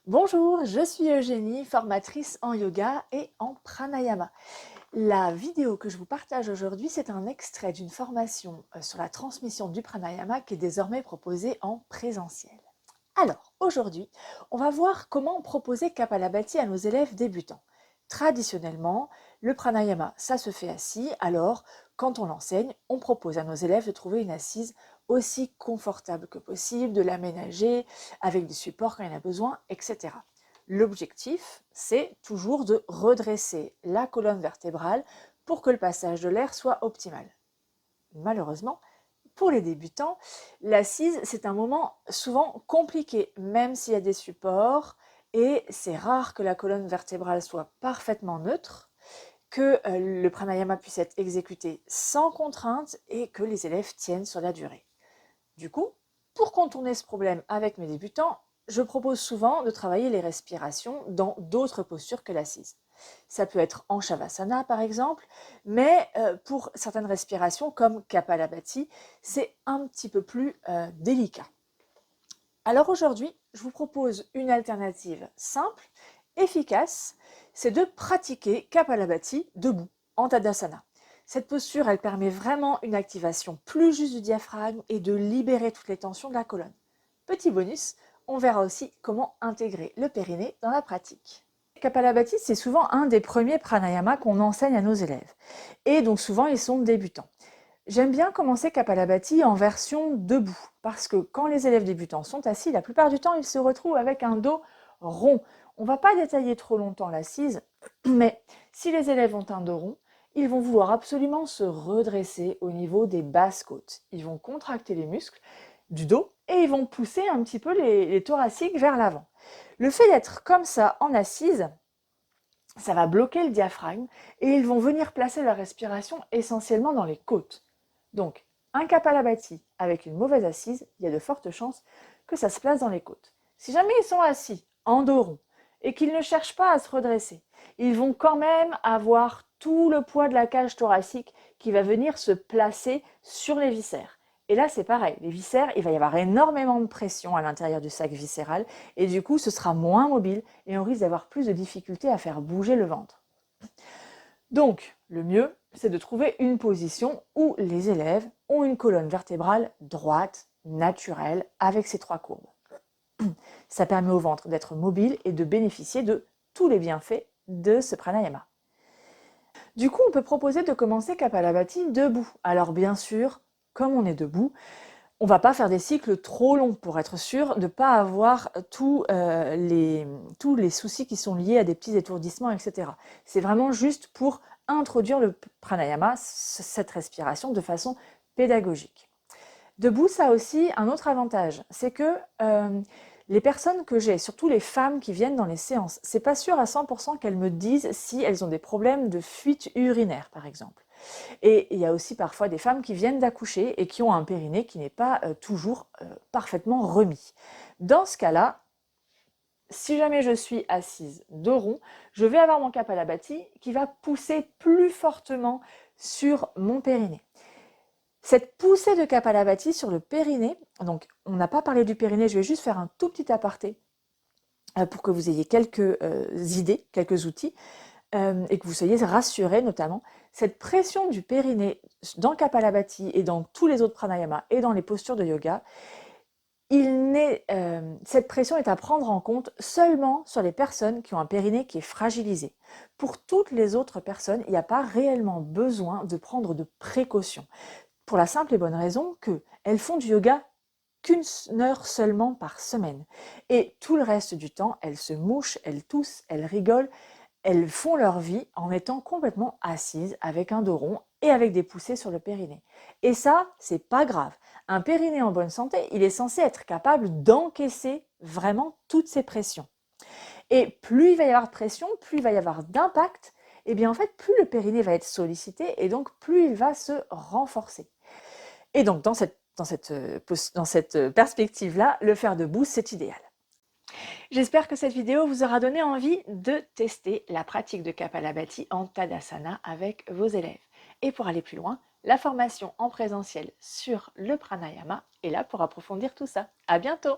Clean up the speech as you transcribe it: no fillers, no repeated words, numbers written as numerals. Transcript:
Bonjour, je suis Eugénie, formatrice en yoga et en pranayama. La vidéo que je vous partage aujourd'hui, c'est un extrait d'une formation sur la transmission du pranayama qui est désormais proposée en présentiel. Alors, aujourd'hui, on va voir comment proposer Kapalabhati à nos élèves débutants. Traditionnellement, le pranayama, ça se fait assis, alors quand on l'enseigne, on propose à nos élèves de trouver une assise aussi confortable que possible, de l'aménager avec des supports quand il y en a besoin, etc. L'objectif, c'est toujours de redresser la colonne vertébrale pour que le passage de l'air soit optimal. Malheureusement, pour les débutants, l'assise, c'est un moment souvent compliqué, même s'il y a des supports, et c'est rare que la colonne vertébrale soit parfaitement neutre, que le pranayama puisse être exécuté sans contrainte et que les élèves tiennent sur la durée. Du coup, pour contourner ce problème avec mes débutants, je propose souvent de travailler les respirations dans d'autres postures que l'assise. Ça peut être en Shavasana par exemple, mais pour certaines respirations comme Kapalabhati, c'est un petit peu plus délicat. Alors aujourd'hui, je vous propose une alternative simple, efficace, c'est de pratiquer Kapalabhati debout, en Tadasana. Cette posture, elle permet vraiment une activation plus juste du diaphragme et de libérer toutes les tensions de la colonne. Petit bonus, on verra aussi comment intégrer le périnée dans la pratique. Kapalabhati, c'est souvent un des premiers pranayamas qu'on enseigne à nos élèves. Et donc souvent, ils sont débutants. J'aime bien commencer Kapalabhati en version debout, parce que quand les élèves débutants sont assis, la plupart du temps, ils se retrouvent avec un dos rond. On ne va pas détailler trop longtemps l'assise, mais si les élèves ont un dos rond, ils vont vouloir absolument se redresser au niveau des basses côtes. Ils vont contracter les muscles du dos et ils vont pousser un petit peu les thoraciques vers l'avant. Le fait d'être comme ça en assise, ça va bloquer le diaphragme et ils vont venir placer leur respiration essentiellement dans les côtes. Donc, un Kapalabhati avec une mauvaise assise, il y a de fortes chances que ça se place dans les côtes. Si jamais ils sont assis en dos rond et qu'ils ne cherchent pas à se redresser, ils vont quand même avoir tout le poids de la cage thoracique qui va venir se placer sur les viscères. Et là, c'est pareil. Les viscères, il va y avoir énormément de pression à l'intérieur du sac viscéral et du coup, ce sera moins mobile et on risque d'avoir plus de difficultés à faire bouger le ventre. Donc, le mieux, c'est de trouver une position où les élèves ont une colonne vertébrale droite, naturelle, avec ses trois courbes. Ça permet au ventre d'être mobile et de bénéficier de tous les bienfaits de ce pranayama. Du coup, on peut proposer de commencer Kapalabhati debout. Alors bien sûr, comme on est debout, on ne va pas faire des cycles trop longs pour être sûr de ne pas avoir tous les soucis qui sont liés à des petits étourdissements, etc. C'est vraiment juste pour introduire le pranayama, cette respiration, de façon pédagogique. Debout, ça a aussi un autre avantage, c'est que les personnes que j'ai, surtout les femmes qui viennent dans les séances, c'est pas sûr à 100% qu'elles me disent si elles ont des problèmes de fuite urinaire, par exemple. Et il y a aussi parfois des femmes qui viennent d'accoucher et qui ont un périnée qui n'est pas toujours parfaitement remis. Dans ce cas-là, si jamais je suis assise dos rond, je vais avoir mon Kapalabhati qui va pousser plus fortement sur mon périnée. Cette poussée de Kapalabhati sur le périnée, donc on n'a pas parlé du périnée, je vais juste faire un tout petit aparté pour que vous ayez quelques idées, quelques outils. Et que vous soyez rassurés notamment, cette pression du périnée dans le Kapalabhati et dans tous les autres pranayamas et dans les postures de yoga, cette pression est à prendre en compte seulement sur les personnes qui ont un périnée qui est fragilisé. Pour toutes les autres personnes, il n'y a pas réellement besoin de prendre de précautions. Pour la simple et bonne raison qu'elles font du yoga qu'une heure seulement par semaine. Et tout le reste du temps, elles se mouchent, elles toussent, elles rigolent, elles font leur vie en étant complètement assises avec un dos rond et avec des poussées sur le périnée. Et ça, c'est pas grave. Un périnée en bonne santé, il est censé être capable d'encaisser vraiment toutes ces pressions. Et plus il va y avoir de pression, plus il va y avoir d'impact, et bien en fait, plus le périnée va être sollicité et donc plus il va se renforcer. Et donc dans cette perspective-là, le faire debout, c'est idéal. J'espère que cette vidéo vous aura donné envie de tester la pratique de Kapalabhati en Tadasana avec vos élèves. Et pour aller plus loin, la formation en présentiel sur le pranayama est là pour approfondir tout ça. À bientôt!